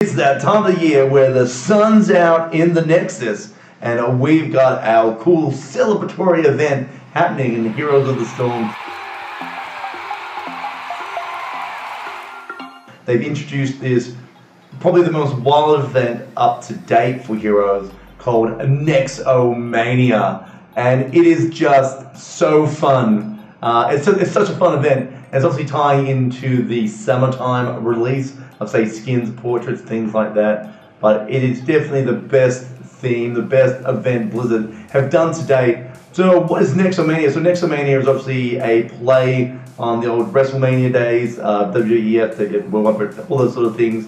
It's that time of the year where the sun's out in the Nexus, and we've got our cool celebratory event happening in Heroes of the Storm. They've introduced this, probably the most wild event up to date for Heroes, called Nexomania, and it is just so fun. It's such a fun event. And it's obviously tying into the summertime release of, say, skins, portraits, things like that. But it is definitely the best theme, the best event Blizzard have done to date. So what is Nexomania? So Nexomania is obviously a play on the old WrestleMania days, WWEF, they did World Wide Web, all those sort of things.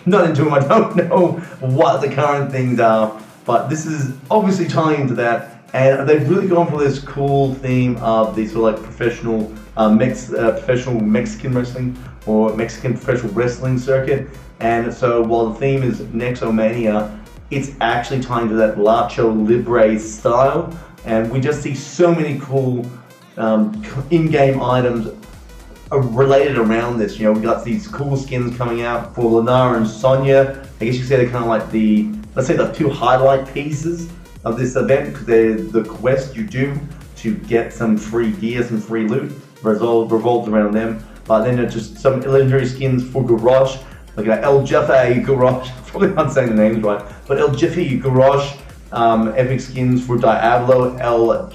Not into them, I don't know what the current things are, but this is obviously tying into that. And they've really gone for this cool theme of the sort of like professional professional Mexican wrestling or Mexican professional wrestling circuit. And so while the theme is Nexomania, it's actually tying to that Lacho Libre style. And we just see so many cool in-game items related around this. You know, we got these cool skins coming out for Lunara and Sonya. I guess you could say they're kind of like the, let's say, the two highlight pieces of this event, because they're the quest you do to get some free gear, some free loot, revolves around them. But then there's just some legendary skins for Garrosh, like El Jefe Garrosh, probably not saying the names right, but El Jefe Garrosh, epic skins for Diablo, El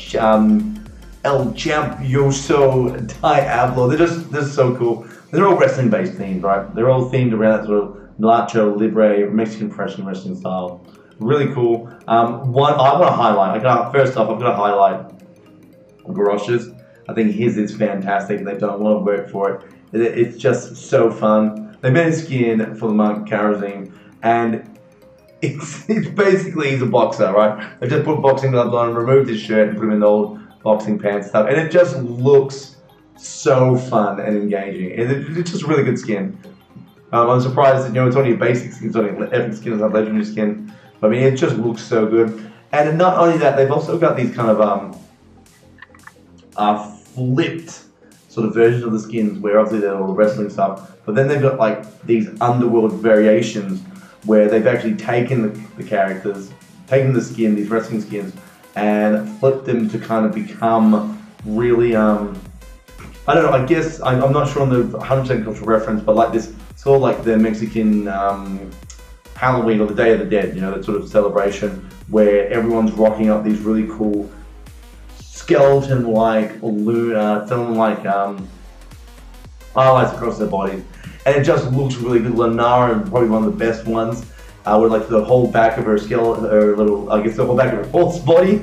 Champioso Diablo. They're so cool. They're all wrestling based themes, right? They're all themed around that sort of Lacho Libre Mexican professional wrestling style. Really cool. One I want to highlight. First off, I've got to highlight Garrosh's. I think his is fantastic. They've done a lot of work for it. It's just so fun. They made a skin for the monk Karazim, and it's basically, he's a boxer, right? They just put boxing gloves on, removed his shirt, and put him in the old boxing pants stuff, and it just looks so fun and engaging. It's just a really good skin. I'm surprised that, it's only a basic skin, it's only an epic skin, it's not a legendary skin. I mean, it just looks so good. And not only that, they've also got these kind of flipped sort of versions of the skins where obviously they're all the wrestling stuff, but then they've got like these underworld variations where they've actually taken the characters, taken the skin, these wrestling skins, and flipped them to kind of become really, I don't know, I guess, I'm not sure on the 100% cultural reference, but like this, sort of like the Mexican Halloween or the Day of the Dead, that sort of celebration where everyone's rocking up these really cool skeleton-like, film-like highlights across their bodies, and it just looks really good. Lunara, probably one of the best ones, with like the whole back of her skeleton, or little, I guess the whole back of her horse body,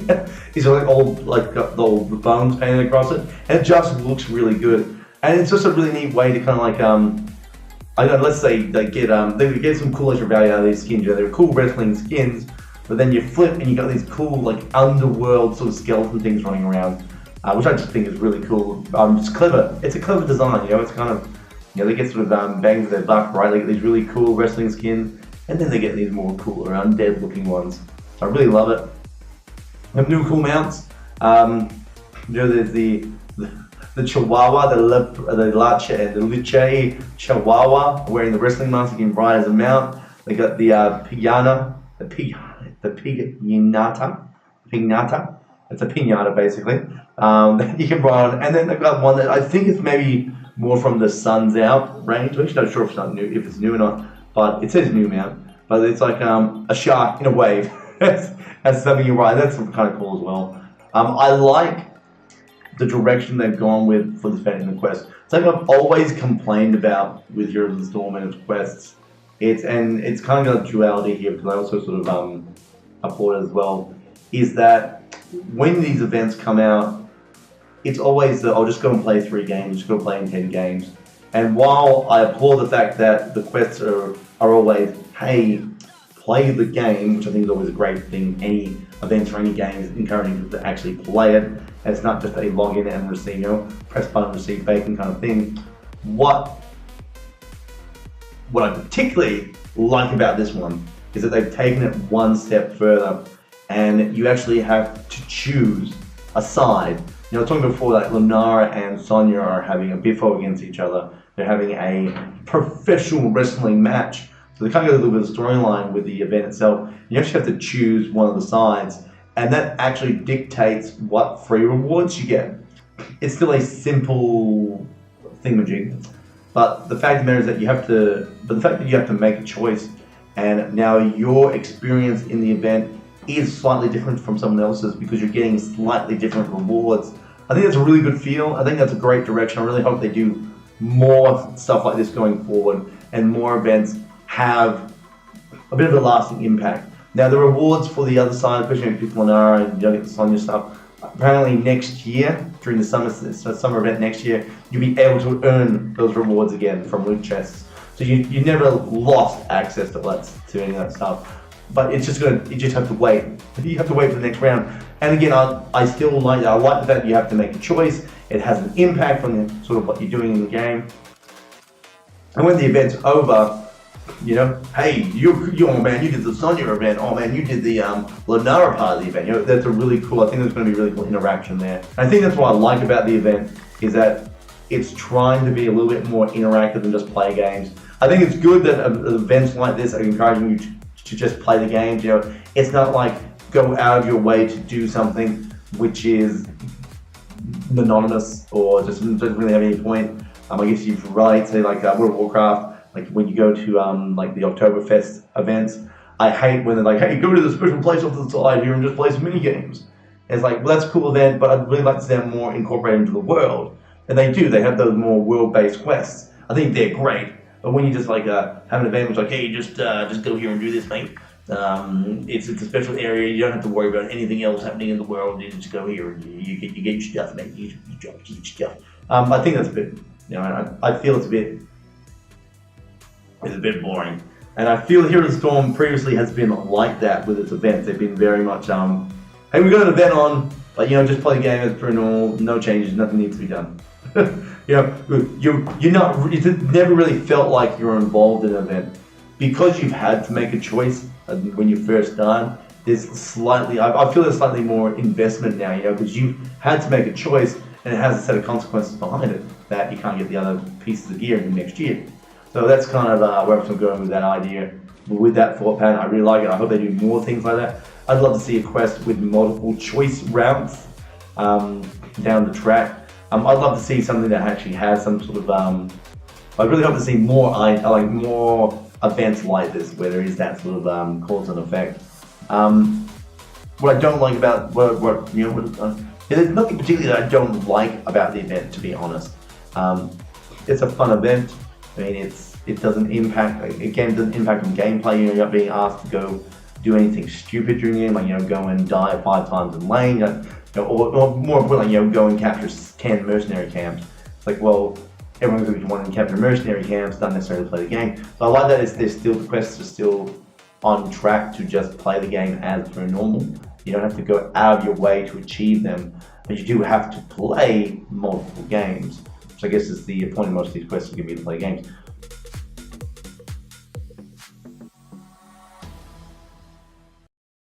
is like all like got the old bones painted across it, and it just looks really good. And it's just a really neat way to kind of like let's say they get some cool extra value out of these skins. They're cool wrestling skins, but then you flip and you got these cool like underworld sort of skeleton things running around, which I just think is really cool. It's clever. It's a clever design. It's kind of, they get sort of bang for their buck, right? They get these really cool wrestling skins, and then they get these more cooler undead looking ones. So I really love it. We have new cool mounts. There's the Chihuahua, the Liche Chihuahua, wearing the wrestling mask, you can ride as a mount. They got the Piñata. It's a piñata basically. That you can ride on. And then they've got one that I think is maybe more from the Sun's Out range. I'm actually not sure if it's new or not, but it says new mount. But it's like a shark in a wave. That's something you ride. That's kind of cool as well. I like the direction they've gone with for the event and the quest. Something I've always complained about with Heroes of the Storm and its quests. It's kind of got a duality here, because I also sort of applaud it as well, is that when these events come out, it's always I'll just go and play 3 games, just go play in 10 games. And while I applaud the fact that the quests are always, hey, play the game, which I think is always a great thing, any events or any games encouraging people to actually play it, and it's not just a login and receive, press button, receive bacon kind of thing. What I particularly like about this one is that they've taken it one step further, and you actually have to choose a side. I was talking before that Lunara and Sonya are having a biffo against each other. They're having a professional wrestling match. So they kind of got a little bit of storyline with the event itself. You actually have to choose one of the sides, and that actually dictates what free rewards you get. It's still a simple thingamajig, but the fact of the matter is that you have to. But the fact that you have to make a choice, and now your experience in the event is slightly different from someone else's because you're getting slightly different rewards. I think that's a really good feel. I think that's a great direction. I really hope they do more stuff like this going forward, and more events have a bit of a lasting impact. Now, the rewards for the other side, especially if people are and you don't get the Sonya stuff, apparently next year, during the summer event next year, you'll be able to earn those rewards again from loot chests. So you never lost access to any of that stuff. But you just have to wait. You have to wait for the next round. And again, I still like that. I like the fact that you have to make a choice. It has an impact on sort of what you're doing in the game. And when the event's over, you know, hey, you oh man, you did the Sonya event. Oh man, you did the Lunara part of the event. You know, that's a really cool. I think there's going to be really cool interaction there. And I think that's what I like about the event is that it's trying to be a little bit more interactive than just play games. I think it's good that events like this are encouraging you to just play the games. You know, it's not like go out of your way to do something which is monotonous or just doesn't really have any point. I guess you relate to like World of Warcraft. Like when you go to like the Oktoberfest events, I hate when they're like, hey, go to the special place off the side here and just play some mini games. And it's like, well, that's a cool event, but I'd really like to see them more incorporated into the world. And they do. They have those more world-based quests. I think they're great. But when you just like have an event which like, hey, just go here and do this, mate. It's a special area. You don't have to worry about anything else happening in the world. You just go here and you get your stuff, mate. You get your stuff. I think that's a bit. You know, I feel it's a bit boring. And I feel Hero Storm previously has been like that with its events. They've been very much, hey, we got an event on, but you know, just play the game as per normal, no changes, nothing needs to be done. You know, you're not. It never really felt like you're involved in an event because you've had to make a choice when you first start. There's slightly, I feel there's slightly more investment now, you know, because you've had to make a choice and it has a set of consequences behind it that you can't get the other pieces of gear in next year. So that's kind of where I'm going with that idea, with that thought pattern. I really like it. I hope they do more things like that. I'd love to see a quest with multiple choice routes down the track. I'd love to see something that actually has some sort of. I really hope to see more events like this where there is that sort of cause and effect. What I don't like about there's nothing particularly that I don't like about the event, to be honest. It's a fun event. I mean, it doesn't impact, again, it doesn't impact on gameplay. You know, you're not being asked to go do anything stupid during the game, like, you know, go and die 5 times in lane, or more importantly, you know, go and capture 10 mercenary camps. It's like, well, everyone's going to want to capture mercenary camps, not necessarily play the game. So I like that the quests are still on track to just play the game as per normal. You don't have to go out of your way to achieve them, but you do have to play multiple games. Which I guess is the point of most of these quests are going to be to play games.